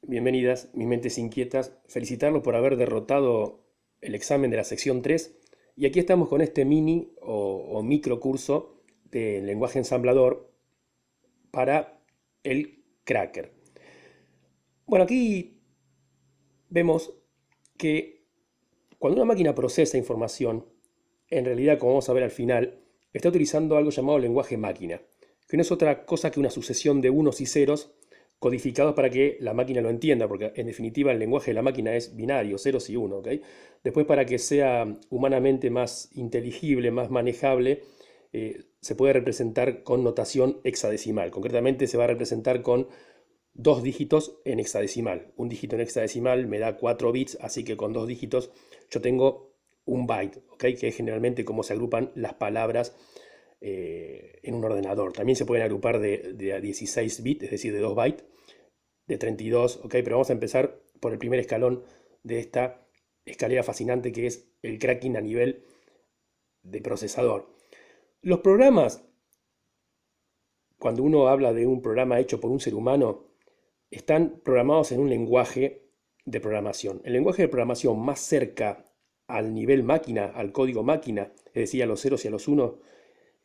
bienvenidas, mis mentes inquietas. Felicitarlos por haber derrotado el examen de la sección 3. Y aquí estamos con este mini o micro curso de lenguaje ensamblador para el cracker. Bueno, aquí vemos que cuando una máquina procesa información, en realidad, como vamos a ver al final, está utilizando algo llamado lenguaje máquina, que no es otra cosa que una sucesión de unos y ceros codificados para que la máquina lo entienda, porque en definitiva el lenguaje de la máquina es binario, ceros y uno, ¿ok? Después, para que sea humanamente más inteligible, más manejable, se puede representar con notación hexadecimal. Concretamente se va a representar con dos dígitos en hexadecimal. Un dígito en hexadecimal me da 4 bits, así que con dos dígitos yo tengo un byte, ¿ok? Que es generalmente cómo se agrupan las palabras en un ordenador. También se pueden agrupar de a 16 bits, es decir, de 2 bytes, de 32, ¿ok? Pero vamos a empezar por el primer escalón de esta escalera fascinante que es el cracking a nivel de procesador. Los programas, cuando uno habla de un programa hecho por un ser humano, están programados en un lenguaje de programación. El lenguaje de programación más cerca al nivel máquina, al código máquina, es decir, a los ceros y a los unos,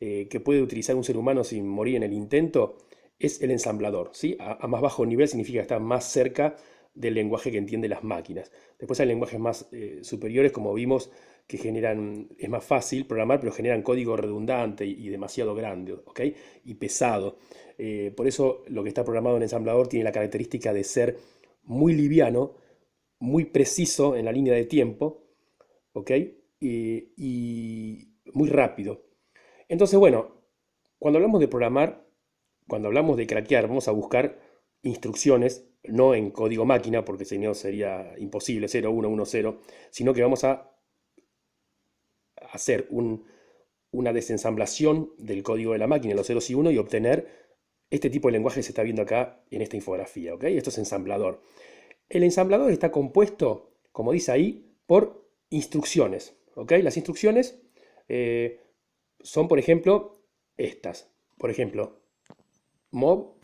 que puede utilizar un ser humano sin morir en el intento, es el ensamblador. ¿Sí? A más bajo nivel significa que está más cerca del lenguaje que entienden las máquinas. Después hay lenguajes más superiores, como vimos, que generan, es más fácil programar, pero generan código redundante y demasiado grande, ¿ok? Y pesado. Por eso lo que está programado en ensamblador tiene la característica de ser muy liviano, muy preciso en la línea de tiempo, ¿ok? Y muy rápido. Entonces, bueno, cuando hablamos de programar, cuando hablamos de craquear, vamos a buscar instrucciones, no en código máquina, porque si no sería imposible, 0, 1, 1, 0, sino que vamos a hacer una desensamblación del código de la máquina, los ceros y 1, y obtener este tipo de lenguaje que se está viendo acá en esta infografía, ¿ok? Esto es ensamblador. El ensamblador está compuesto, como dice ahí, por instrucciones, ¿ok? Las instrucciones son, por ejemplo, estas. Por ejemplo, mov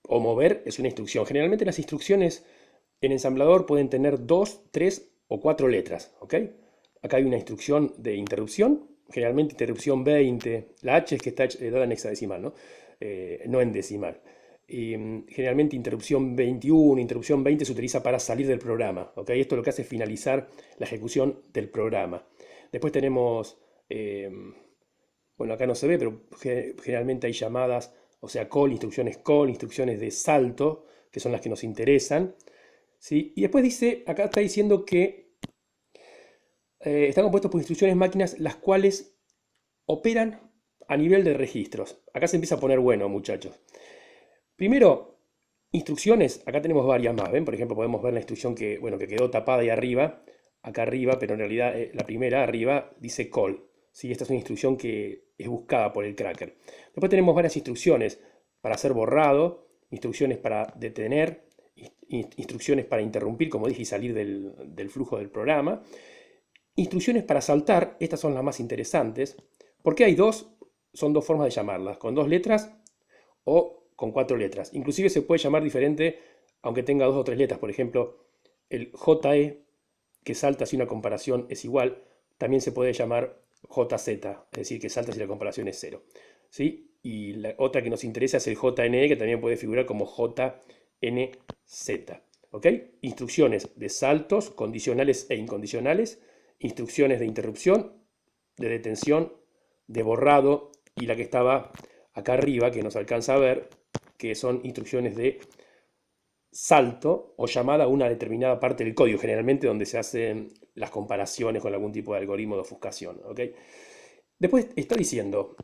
o mover es una instrucción. Generalmente las instrucciones en ensamblador pueden tener 2, 3 o 4 letras, ¿ok? Acá hay una instrucción de interrupción, generalmente interrupción 20, la H es que está dada en hexadecimal, ¿no? No en decimal. Y generalmente interrupción 21, interrupción 20 se utiliza para salir del programa, ¿ok? Esto lo que hace es finalizar la ejecución del programa. Después tenemos, bueno, acá no se ve, pero generalmente hay llamadas, o sea, call, instrucciones de salto, que son las que nos interesan, ¿sí? Y después dice, acá está diciendo que están compuestos por instrucciones máquinas las cuales operan a nivel de registros. Acá se empieza a poner bueno, muchachos. Primero, instrucciones, acá tenemos varias más, ¿ven? Por ejemplo, podemos ver la instrucción que, bueno, que quedó tapada ahí arriba, acá arriba, pero en realidad la primera arriba dice call. ¿Sí? Esta es una instrucción que es buscada por el cracker. Después tenemos varias instrucciones para hacer borrado, instrucciones para detener, instrucciones para interrumpir, como dije, y salir del flujo del programa. Instrucciones para saltar, estas son las más interesantes, porque hay dos, son dos formas de llamarlas, con dos letras o con cuatro letras. Inclusive se puede llamar diferente aunque tenga dos o tres letras. Por ejemplo, el JE, que salta si una comparación es igual, también se puede llamar JZ, es decir, que salta si la comparación es cero. ¿Sí? Y la otra que nos interesa es el JNE, que también puede figurar como JNZ. ¿Ok? Instrucciones de saltos condicionales e incondicionales, instrucciones de interrupción, de detención, de borrado y la que estaba acá arriba, que nos alcanza a ver, que son instrucciones de salto o llamada a una determinada parte del código, generalmente donde se hacen las comparaciones con algún tipo de algoritmo de ofuscación. ¿Ok? Después está diciendo,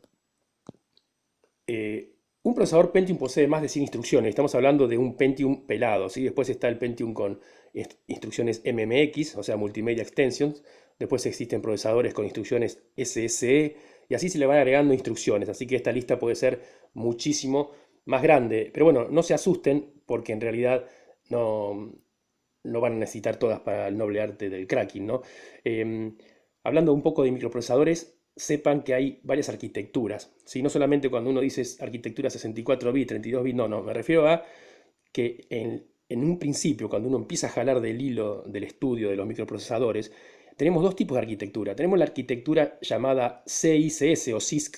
un procesador Pentium posee más de 100 instrucciones. Estamos hablando de un Pentium pelado, ¿sí? Después está el Pentium con instrucciones MMX, o sea, Multimedia Extensions. Después existen procesadores con instrucciones SSE y así se le van agregando instrucciones. Así que esta lista puede ser muchísimo más grande. Pero bueno, no se asusten porque en realidad no van a necesitar todas para el noble arte del cracking, ¿no? Hablando un poco de microprocesadores, sepan que hay varias arquitecturas, ¿sí? No solamente cuando uno dice arquitectura 64 bits, 32 bits, no, me refiero a que en un principio, cuando uno empieza a jalar del hilo del estudio de los microprocesadores, tenemos dos tipos de arquitectura. Tenemos la arquitectura llamada CICS o CISC,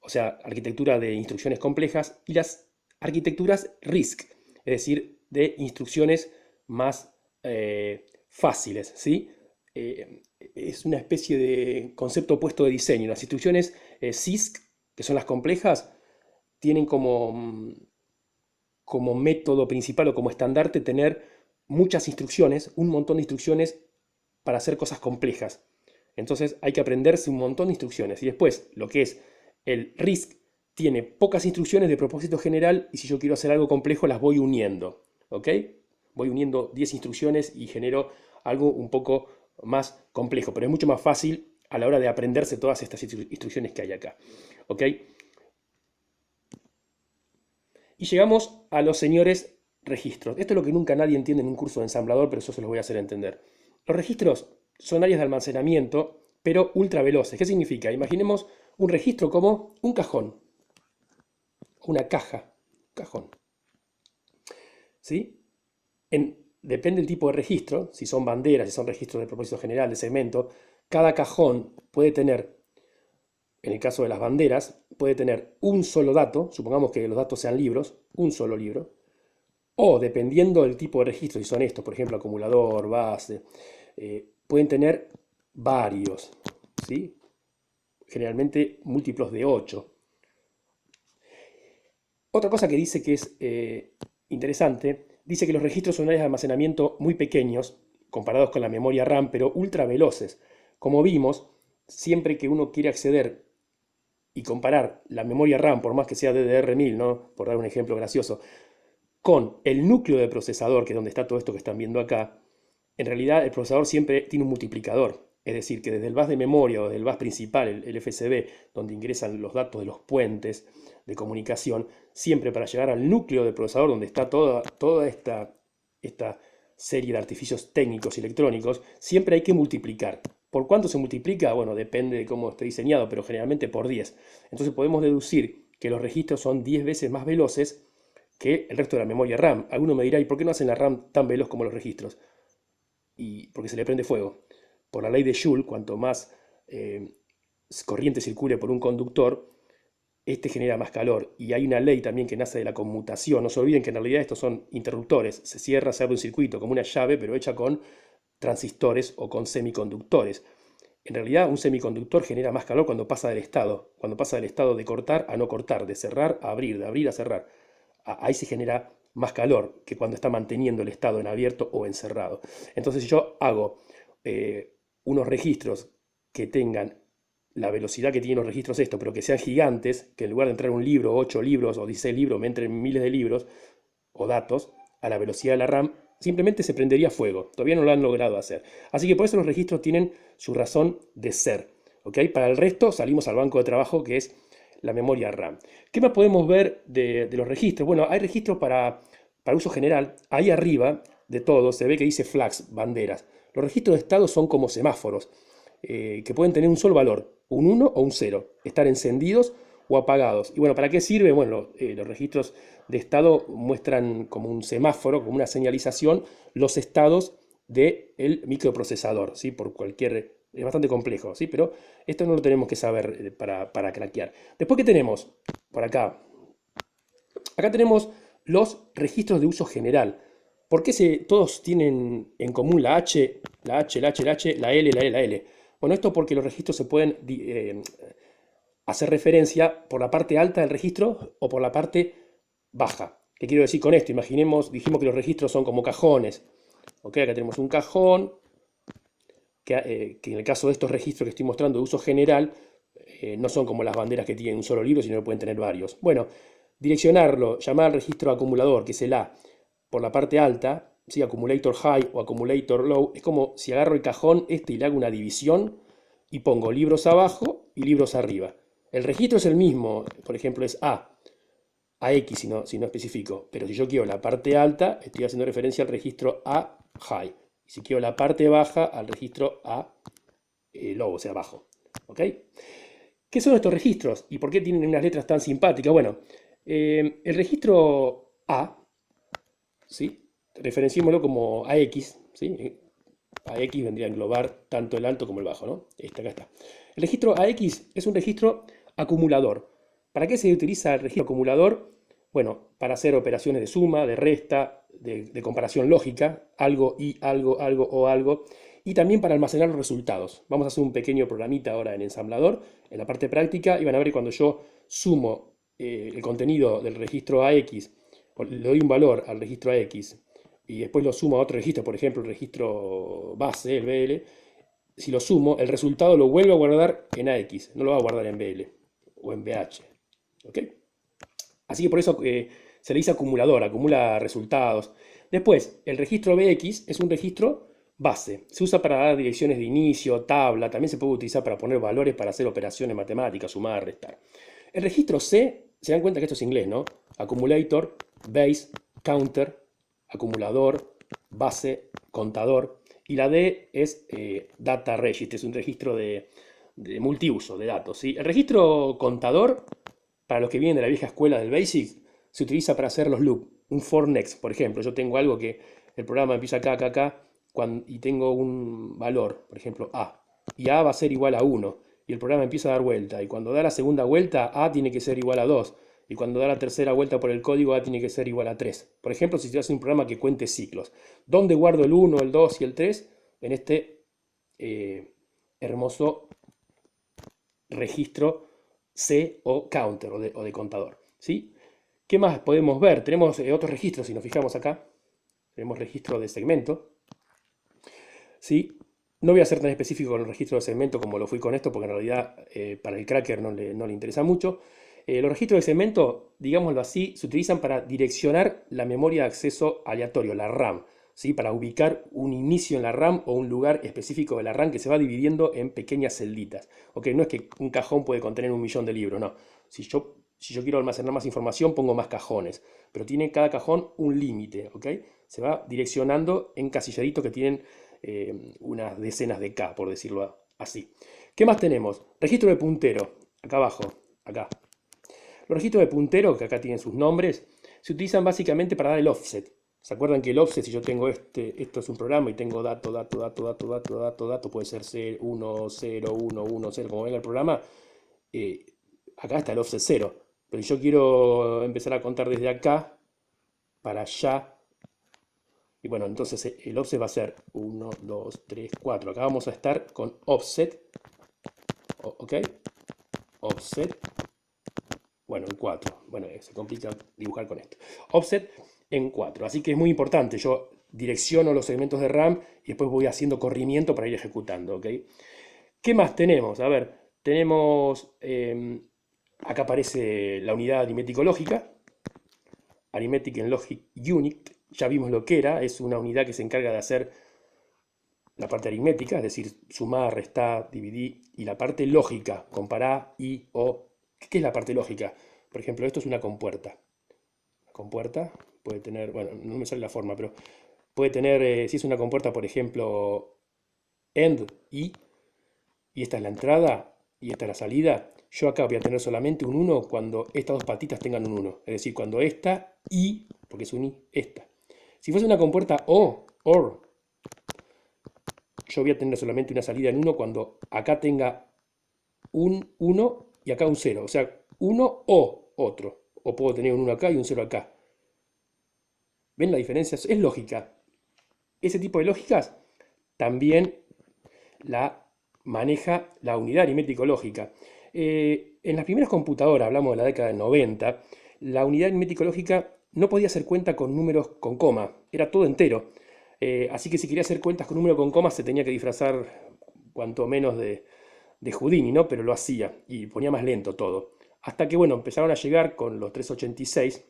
o sea, arquitectura de instrucciones complejas, y las arquitecturas RISC, es decir, de instrucciones más fáciles, ¿sí? Es una especie de concepto opuesto de diseño. Las instrucciones CISC, que son las complejas, tienen como método principal o como estandarte tener muchas instrucciones, un montón de instrucciones para hacer cosas complejas. Entonces hay que aprenderse un montón de instrucciones. Y después, lo que es el RISC, tiene pocas instrucciones de propósito general y si yo quiero hacer algo complejo las voy uniendo. ¿Ok? Voy uniendo 10 instrucciones y genero algo un poco más complejo, pero es mucho más fácil a la hora de aprenderse todas estas instrucciones que hay acá. ¿Ok? Y llegamos a los señores registros. Esto es lo que nunca nadie entiende en un curso de ensamblador, pero eso se los voy a hacer entender. Los registros son áreas de almacenamiento, pero ultra veloces. ¿Qué significa? Imaginemos un registro como un cajón, una caja, cajón. ¿Sí? Depende del tipo de registro, si son banderas, si son registros de propósito general, de segmento, cada cajón puede tener, en el caso de las banderas, puede tener un solo dato, supongamos que los datos sean libros, un solo libro, o dependiendo del tipo de registro, si son estos, por ejemplo, acumulador, base, pueden tener varios, ¿sí? Generalmente múltiplos de 8. Otra cosa que dice que es interesante, dice que los registros son áreas de almacenamiento muy pequeños, comparados con la memoria RAM, pero ultra veloces. Como vimos, siempre que uno quiere acceder y comparar la memoria RAM, por más que sea DDR1000, ¿no? Por dar un ejemplo gracioso, con el núcleo de procesador, que es donde está todo esto que están viendo acá, en realidad el procesador siempre tiene un multiplicador. Es decir, que desde el bus de memoria o del bus principal, el FSB, donde ingresan los datos de los puentes de comunicación, siempre para llegar al núcleo del procesador, donde está toda esta serie de artificios técnicos y electrónicos, siempre hay que multiplicar. ¿Por cuánto se multiplica? Bueno, depende de cómo esté diseñado, pero generalmente por 10. Entonces podemos deducir que los registros son 10 veces más veloces que el resto de la memoria RAM. Alguno me dirá, ¿y por qué no hacen la RAM tan veloz como los registros? Y porque se le prende fuego. Por la ley de Joule, cuanto más corriente circule por un conductor, este genera más calor. Y hay una ley también que nace de la conmutación. No se olviden que en realidad estos son interruptores. Se cierra, se abre un circuito como una llave, pero hecha con transistores o con semiconductores. En realidad un semiconductor genera más calor cuando pasa del estado de cortar a no cortar, de cerrar a abrir, de abrir a cerrar. Ahí se genera más calor que cuando está manteniendo el estado en abierto o en cerrado. Entonces si yo hago unos registros que tengan la velocidad que tienen los registros estos, pero que sean gigantes, que en lugar de entrar un libro, 8 libros o 16 libros, me entren miles de libros o datos a la velocidad de la RAM, simplemente se prendería fuego. Todavía no lo han logrado hacer. Así que por eso los registros tienen su razón de ser. ¿Ok? Para el resto salimos al banco de trabajo que es la memoria RAM. ¿Qué más podemos ver de los registros? Bueno, hay registros para uso general. Ahí arriba de todo se ve que dice flags, banderas. Los registros de estado son como semáforos que pueden tener un solo valor, un 1 o un 0, estar encendidos o apagados. Y bueno, ¿para qué sirve? Bueno, los registros de estado muestran como un semáforo, como una señalización, los estados del microprocesador, ¿sí? Por cualquier... Es bastante complejo, ¿sí? Pero esto no lo tenemos que saber para craquear. Después, ¿qué tenemos? Por acá. Acá tenemos los registros de uso general. ¿Por qué todos tienen en común la H, la H, la H, la H, la L, la L, la L? Bueno, esto porque los registros se pueden hacer referencia por la parte alta del registro o por la parte baja. ¿Qué quiero decir con esto? Imaginemos, dijimos que los registros son como cajones. ¿Ok? Acá tenemos un cajón que en el caso de estos registros que estoy mostrando de uso general, no son como las banderas que tienen un solo libro, sino que pueden tener varios. Bueno, direccionarlo, llamar al registro acumulador, que es el A, por la parte alta, ¿sí? Accumulator high o accumulator low, es como si agarro el cajón este y le hago una división y pongo libros abajo y libros arriba. El registro es el mismo, por ejemplo es A X si no especifico, pero si yo quiero la parte alta, estoy haciendo referencia al registro A high. Y si quiero la parte baja, al registro A low, o sea, bajo. ¿Ok? ¿Qué son estos registros y por qué tienen unas letras tan simpáticas? Bueno, el registro A, ¿sí? referenciémoslo como AX, ¿sí? AX vendría a englobar tanto el alto como el bajo, ¿no? Acá está. El registro AX es un registro acumulador. ¿Para qué se utiliza el registro acumulador? Bueno, para hacer operaciones de suma, de resta, de comparación lógica, algo y algo, algo o algo, y también para almacenar los resultados. Vamos a hacer un pequeño programita ahora en ensamblador, en la parte práctica, y van a ver que cuando yo sumo el contenido del registro AX, o le doy un valor al registro AX, y después lo sumo a otro registro, por ejemplo el registro base, el BL, si lo sumo, el resultado lo vuelvo a guardar en AX, no lo va a guardar en BL o en BH. ¿Ok? Así que por eso se le dice acumulador, acumula resultados. Después, el registro BX es un registro base. Se usa para dar direcciones de inicio, tabla, también se puede utilizar para poner valores para hacer operaciones matemáticas, sumar, restar. El registro C, se dan cuenta que esto es inglés, ¿no? Accumulator, base, counter, acumulador, base, contador. Y la D es data register, es un registro de multiuso de datos, ¿sí? El registro contador, para los que vienen de la vieja escuela del BASIC, se utiliza para hacer los loops. Un for next, por ejemplo, yo tengo algo que el programa empieza acá, acá, acá, y tengo un valor, por ejemplo, A, y A va a ser igual a 1, y el programa empieza a dar vuelta, y cuando da la segunda vuelta, A tiene que ser igual a 2, y cuando da la tercera vuelta por el código, A tiene que ser igual a 3. Por ejemplo, si se hace un programa que cuente ciclos, ¿dónde guardo el 1, el 2 y el 3? En este hermoso registro C o counter o de contador, ¿sí? ¿Qué más podemos ver? Tenemos otros registros, si nos fijamos acá. Tenemos registro de segmento, ¿sí? No voy a ser tan específico con el registro de segmento como lo fui con esto, porque en realidad para el cracker no le interesa mucho. Los registros de segmento, digámoslo así, se utilizan para direccionar la memoria de acceso aleatorio, la RAM, ¿sí? Para ubicar un inicio en la RAM o un lugar específico de la RAM que se va dividiendo en pequeñas celditas. ¿Ok? No es que un cajón puede contener 1 millón de libros, no. Si yo quiero almacenar más información, pongo más cajones, pero tiene cada cajón un límite, ¿ok? Se va direccionando en casilleritos que tienen unas decenas de K, por decirlo así. ¿Qué más tenemos? Registro de puntero, acá abajo, acá. Los registros de puntero, que acá tienen sus nombres, se utilizan básicamente para dar el offset. ¿Se acuerdan que el offset, si yo tengo esto es un programa y tengo dato, dato, dato, dato, dato, dato, dato, puede ser 1, 0, 1, 1, 0, como venga el programa, eh, acá está el offset 0. Pero si yo quiero empezar a contar desde acá para allá, y bueno, entonces el offset va a ser 1, 2, 3, 4. Acá vamos a estar con offset, ¿ok? Offset, bueno, en 4. Bueno, se complica dibujar con esto. Offset en 4. Así que es muy importante. Yo direcciono los segmentos de RAM y después voy haciendo corrimiento para ir ejecutando, ¿ok? ¿Qué más tenemos? A ver, tenemos... acá aparece la unidad aritmético-lógica. Arithmetic and Logic Unit. Ya vimos lo que era. Es una unidad que se encarga de hacer la parte aritmética, es decir, sumar, restar, dividir, y la parte lógica, comparar y o. ¿Qué es la parte lógica? Por ejemplo, esto es una compuerta. La compuerta puede tener, bueno, no me sale la forma, pero puede tener, si es una compuerta, por ejemplo, end y esta es la entrada y esta es la salida, yo acá voy a tener solamente un 1 cuando estas dos patitas tengan un 1. Es decir, cuando esta y, porque es un i, esta. Si fuese una compuerta o, or, yo voy a tener solamente una salida en 1 cuando acá tenga un 1 y acá un 0. O sea, 1 o otro. O puedo tener un 1 acá y un 0 acá. ¿Ven la diferencia? Es lógica. Ese tipo de lógicas también la maneja la unidad aritmético-lógica. En las primeras computadoras, hablamos de la década del 90, la unidad aritmético-lógica no podía hacer cuenta con números con coma, era todo entero. Así que si quería hacer cuentas con números con coma se tenía que disfrazar cuanto menos de Houdini, ¿no? Pero lo hacía y ponía más lento todo. Hasta que, bueno, empezaron a llegar con los 386,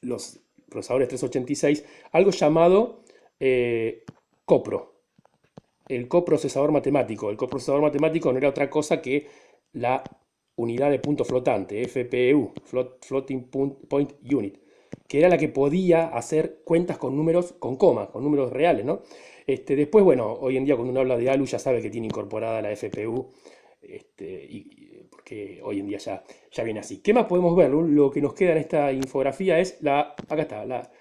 los procesadores 386, algo llamado copro, el coprocesador matemático. El coprocesador matemático no era otra cosa que la unidad de punto flotante, FPU, Floating Point Unit, que era la que podía hacer cuentas con números con coma, con números reales, ¿no? Después, bueno, hoy en día cuando uno habla de ALU ya sabe que tiene incorporada la FPU, porque hoy en día ya viene así. ¿Qué más podemos ver? Lo que nos queda en esta infografía es acá está,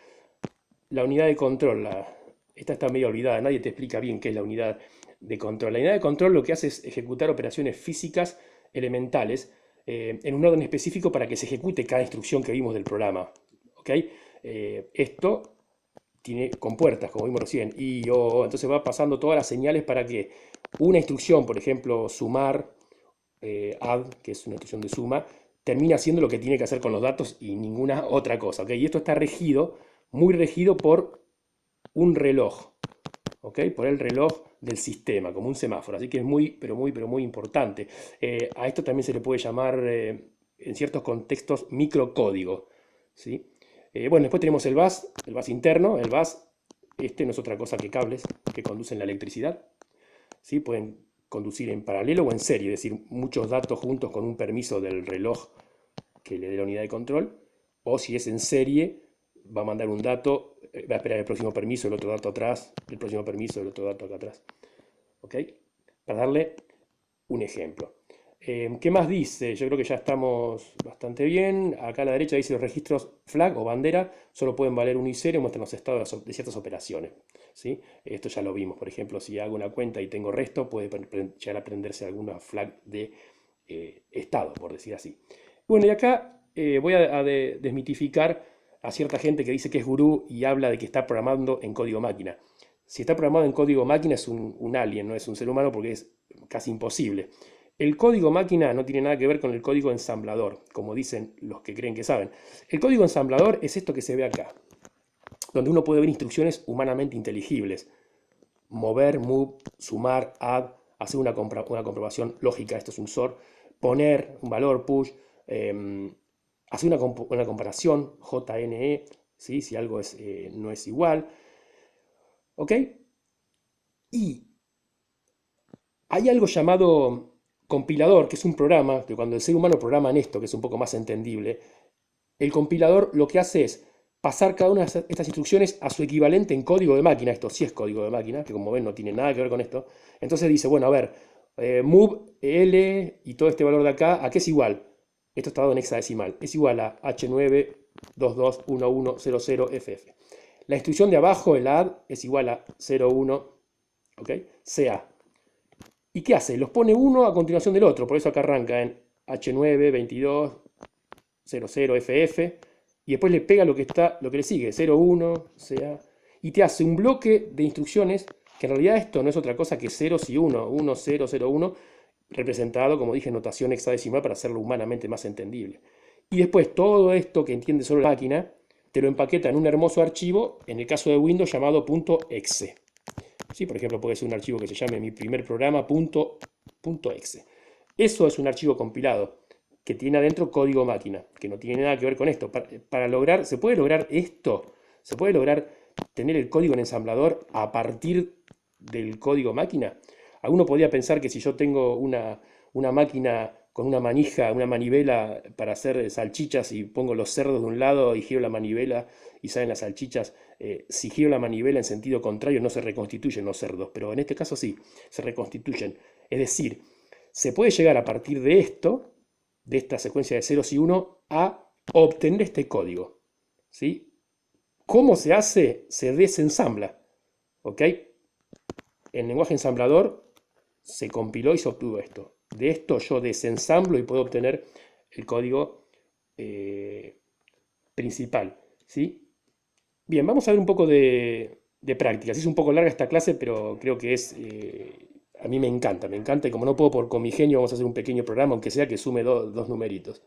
la unidad de control. Esta está medio olvidada, nadie te explica bien qué es la unidad de control. La unidad de control lo que hace es ejecutar operaciones físicas elementales en un orden específico para que se ejecute cada instrucción que vimos del programa. ¿Ok? Esto tiene compuertas, como vimos recién, y o, entonces va pasando todas las señales para que una instrucción, por ejemplo, sumar, add, que es una instrucción de suma, termine haciendo lo que tiene que hacer con los datos y ninguna otra cosa. ¿Ok? Y esto está regido, muy regido por un reloj, ¿ok? Por el reloj del sistema, como un semáforo. Así que es muy, pero muy importante. A esto también se le puede llamar, en ciertos contextos, microcódigo, ¿sí? Bueno, después tenemos el bus interno. El bus, este no es otra cosa que cables que conducen la electricidad, ¿sí? Pueden conducir en paralelo o en serie, es decir, muchos datos juntos con un permiso del reloj que le dé la unidad de control, o si es en serie, va a mandar un dato, va a esperar el próximo permiso, el otro dato atrás, el próximo permiso, el otro dato acá atrás. ¿Ok? Para darle un ejemplo. ¿Qué más dice? Yo creo que ya estamos bastante bien. Acá a la derecha dice los registros flag o bandera solo pueden valer 1 y 0 y muestran los estados de ciertas operaciones. ¿Sí? Esto ya lo vimos. Por ejemplo, si hago una cuenta y tengo resto, puede llegar a prenderse alguna flag de estado, por decir así. Bueno, y acá voy a desmitificar a cierta gente que dice que es gurú y habla de que está programando en código máquina. Si está programado en código máquina es un alien, no es un ser humano porque es casi imposible. El código máquina no tiene nada que ver con el código ensamblador, como dicen los que creen que saben. El código ensamblador es esto que se ve acá, donde uno puede ver instrucciones humanamente inteligibles. Mover, move, sumar, add, hacer una comprobación lógica, esto es un SOR, poner un valor, push, hacer una comparación, JNE, ¿sí? Si algo no es igual. ¿Ok? Y hay algo llamado compilador, que es un programa, que cuando el ser humano programa en esto, que es un poco más entendible, el compilador lo que hace es pasar cada una de estas instrucciones a su equivalente en código de máquina. Esto sí es código de máquina, que como ven no tiene nada que ver con esto. Entonces dice, bueno, a ver, move L y todo este valor de acá, ¿a qué es igual? Esto está dado en hexadecimal. Es igual a H9221100FF. La instrucción de abajo, el add, es igual a 01, ¿ok? CA. ¿Y qué hace? Los pone uno a continuación del otro, por eso acá arranca en H92200FF y después le pega lo que le sigue, 01, CA, y te hace un bloque de instrucciones que en realidad esto no es otra cosa que ceros y 1, 1, 0, 0, 1, representado, como dije, en notación hexadecimal para hacerlo humanamente más entendible. Y después todo esto que entiende solo la máquina, te lo empaqueta en un hermoso archivo, en el caso de Windows llamado .exe. ¿Sí? Por ejemplo, puede ser un archivo que se llame mi primer programa .exe. Eso es un archivo compilado que tiene adentro código máquina, que no tiene nada que ver con esto. ¿Se puede lograr esto? ¿Se puede lograr tener el código en ensamblador a partir del código máquina? Alguno podría pensar que si yo tengo una máquina con una manija, una manivela para hacer salchichas y pongo los cerdos de un lado y giro la manivela y salen las salchichas, si giro la manivela en sentido contrario no se reconstituyen los cerdos, pero en este caso sí, se reconstituyen. Es decir, se puede llegar a partir de esto, de esta secuencia de ceros y 1, a obtener este código. ¿Sí? ¿Cómo se hace? Se desensambla. ¿Ok? El lenguaje ensamblador se compiló y se obtuvo esto. De esto yo desensamblo y puedo obtener el código principal. ¿Sí? Bien, vamos a ver un poco de prácticas. Es un poco larga esta clase, pero creo que a mí me encanta y como no puedo con mi genio, vamos a hacer un pequeño programa, aunque sea que sume dos numeritos.